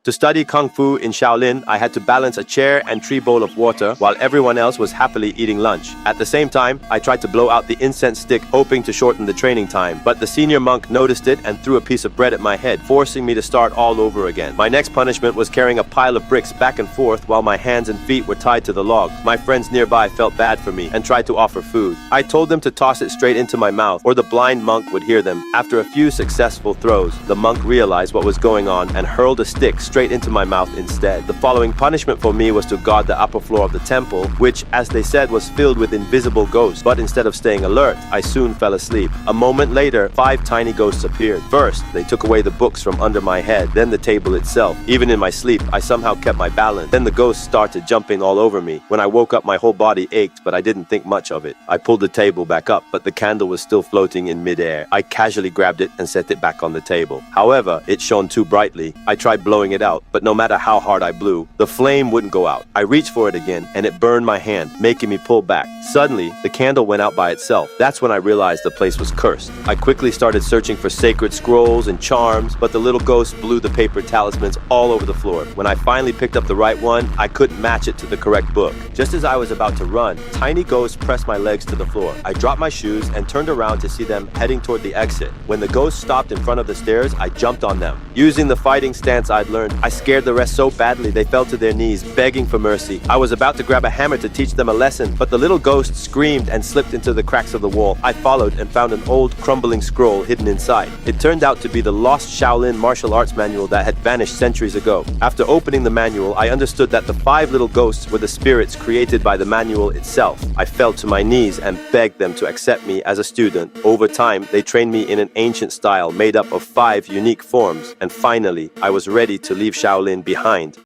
To study Kung Fu in Shaolin, I had to balance a chair and 3 bowls of water while everyone else was happily eating lunch. At the same time, I tried to blow out the incense stick, hoping to shorten the training time. But the senior monk noticed it and threw a piece of bread at my head, forcing me to start all over again. My next punishment was carrying a pile of bricks back and forth while my hands and feet were tied to the logs. My friends nearby felt bad for me and tried to offer food. I told them to toss it straight into my mouth, or the blind monk would hear them. After a few successful throws, the monk realized what was going on and hurled a stick straight into my mouth instead. The following punishment for me was to guard the upper floor of the temple, which, as they said, was filled with invisible ghosts. But instead of staying alert, I soon fell asleep. A moment later, 5 tiny ghosts appeared. First, they took away the books from under my head, then the table itself. Even in my sleep, I somehow kept my balance. Then the ghosts started jumping all over me. When I woke up, my whole body ached, but I didn't think much of it. I pulled the table back up, but the candle was still floating in midair. I casually grabbed it and set it back on the table. However, it shone too brightly. I tried blowing it out, but no matter how hard I blew, the flame wouldn't go out. I reached for it again, and it burned my hand, making me pull back. Suddenly, the candle went out by itself. That's when I realized the place was cursed. I quickly started searching for sacred scrolls and charms, but the little ghost blew the paper talismans all over the floor. When I finally picked up the right one, I couldn't match it to the correct book. Just as I was about to run, tiny ghosts pressed my legs to the floor. I dropped my shoes and turned around to see them heading toward the exit. When the ghosts stopped in front of the stairs, I jumped on them. Using the fighting stance I'd learned, I scared the rest so badly they fell to their knees, begging for mercy. I was about to grab a hammer to teach them a lesson, but the little ghost screamed and slipped into the cracks of the wall. I followed and found an old, crumbling scroll hidden inside. It turned out to be the lost Shaolin martial arts manual that had vanished centuries ago. After opening the manual, I understood that the 5 little ghosts were the spirits created by the manual itself. I fell to my knees and begged them to accept me as a student. Over time, they trained me in an ancient style made up of 5 unique forms, and finally, I was ready to leave Shaolin behind.